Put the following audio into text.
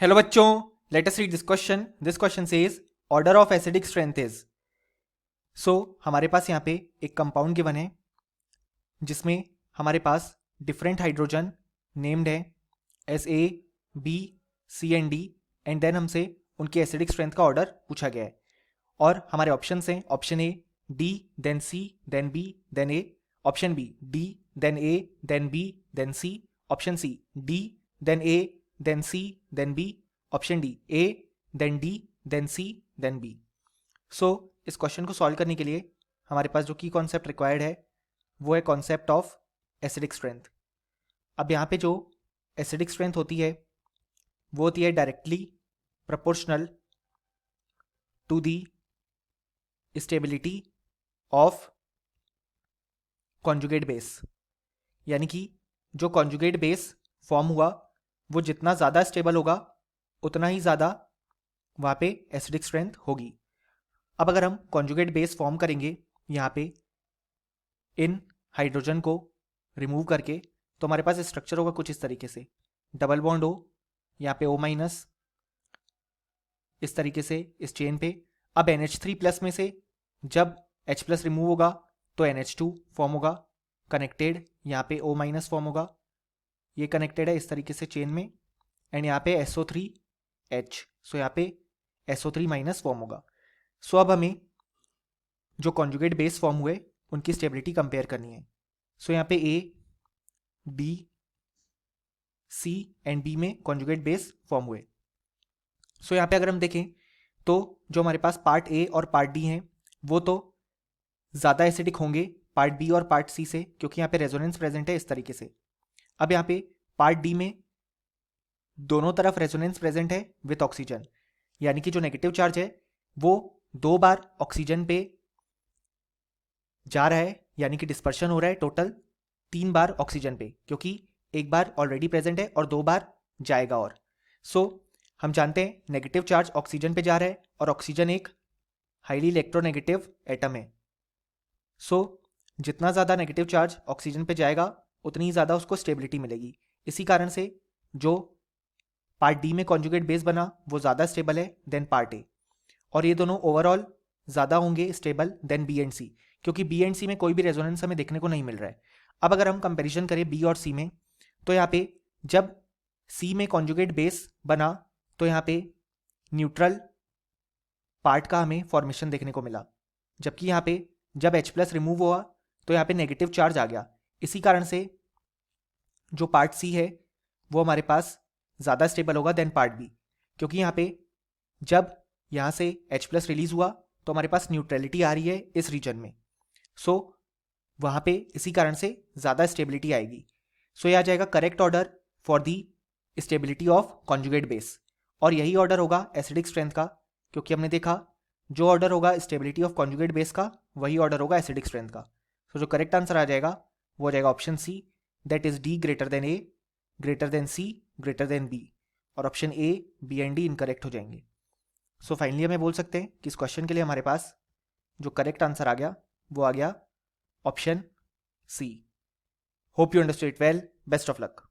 Hello बच्चों, let us read this question. This question says order of acidic strength is. So हमारे पास यहाँ पे एक कंपाउंड गिवन है जिसमें हमारे पास डिफरेंट हाइड्रोजन नेम्ड है as A B C and D, and then हमसे उनकी एसिडिक स्ट्रेंथ का ऑर्डर पूछा गया है. और हमारे ऑप्शन हैं option A D, then C, then B, then A. Option B D, then A, then B, then C. Option C D, then A, then C, then B. Option D A, then D, then C, then B. So इस question को solve करने के लिए हमारे पास जो की concept required है वो है कॉन्सेप्ट ऑफ एसिडिक स्ट्रेंथ. अब यहाँ पे जो एसिडिक स्ट्रेंथ होती है वो होती है directly proportional to the stability of conjugate base. यानी कि जो कॉन्जुगेट बेस फॉर्म हुआ वो जितना ज़्यादा स्टेबल होगा उतना ही ज़्यादा वहाँ पे एसिडिक स्ट्रेंथ होगी. अब अगर हम कॉन्जुगेट बेस फॉर्म करेंगे यहाँ पे इन हाइड्रोजन को रिमूव करके, तो हमारे पास स्ट्रक्चर होगा कुछ इस तरीके से. डबल बॉन्ड हो, यहाँ पे O माइनस, इस तरीके से इस चेन पे. अब NH3+ में से जब H प्लस रिमूव होगा तो NH2 फॉर्म होगा, कनेक्टेड. यहाँ पे O माइनस फॉर्म होगा, ये कनेक्टेड है इस तरीके से चेन में. एंड यहाँ पे SO3H, सो यहाँ पे SO3 माइनस फॉर्म होगा. सो अब हमें जो कॉन्जुगेट बेस फॉर्म हुए उनकी स्टेबिलिटी कंपेयर करनी है. सो यहाँ पे A, B, C and B में कॉन्जुगेट बेस फॉर्म हुए. सो यहाँ पे अगर हम देखें तो जो हमारे पास पार्ट A और पार्ट D हैं वो तो ज़्यादा एसिडिक होंगे पार्ट B और पार्ट C से, क्योंकि यहाँ पे रेजोनेंस प्रेजेंट है इस तरीके से. अब यहाँ पे पार्ट D में दोनों तरफ रेजोनेंस प्रेजेंट है विथ ऑक्सीजन, यानी कि जो नेगेटिव चार्ज है वो 2 बार ऑक्सीजन पे जा रहा है, यानी कि डिस्पर्शन हो रहा है टोटल 3 बार ऑक्सीजन पे, क्योंकि एक बार ऑलरेडी प्रेजेंट है और 2 बार जाएगा. और सो हम जानते हैं नेगेटिव चार्ज ऑक्सीजन पे जा रहा है और ऑक्सीजन एक हाईली इलेक्ट्रोनेगेटिव एटम है. सो जितना ज़्यादा नेगेटिव चार्ज ऑक्सीजन पे जाएगा उतनी ही ज़्यादा उसको स्टेबिलिटी मिलेगी. इसी कारण से जो पार्ट डी में कॉन्जुगेट बेस बना वो ज़्यादा स्टेबल है देन पार्ट ए, और ये दोनों ओवरऑल ज़्यादा होंगे स्टेबल देन बी एंड सी, क्योंकि बी एंड सी में कोई भी रेजोनेंस हमें देखने को नहीं मिल रहा है. अब अगर हम कंपैरिजन करें बी और सी में, तो यहाँ पे जब सी में कॉन्जुगेट बेस बना तो यहाँ पे न्यूट्रल पार्ट का हमें फॉर्मेशन देखने को मिला, जबकि यहाँ पे जब H प्लस रिमूव हुआ तो यहाँ पे नेगेटिव चार्ज आ गया. इसी कारण से जो पार्ट सी है वो हमारे पास ज़्यादा स्टेबल होगा देन पार्ट बी, क्योंकि यहाँ पे जब यहाँ से H प्लस रिलीज हुआ तो हमारे पास न्यूट्रलिटी आ रही है इस रीजन में. सो वहाँ पे इसी कारण से ज़्यादा स्टेबिलिटी आएगी. सो यह आ जाएगा correct order for the stability of conjugate base, और यही ऑर्डर होगा एसिडिक स्ट्रेंथ का, क्योंकि हमने देखा जो ऑर्डर होगा स्टेबिलिटी ऑफ कॉन्जुगेट बेस का वही ऑर्डर होगा एसिडिक स्ट्रेंथ का. सो जो करेक्ट आंसर आ जाएगा वो आ जाएगा option C, that is D greater than A, greater than C, greater than B, और option A, B and D incorrect हो जाएंगे. सो फाइनली हमें बोल सकते हैं कि इस क्वेश्चन के लिए हमारे पास जो करेक्ट आंसर आ गया वो आ गया option C. Hope you understood it well. Best of luck.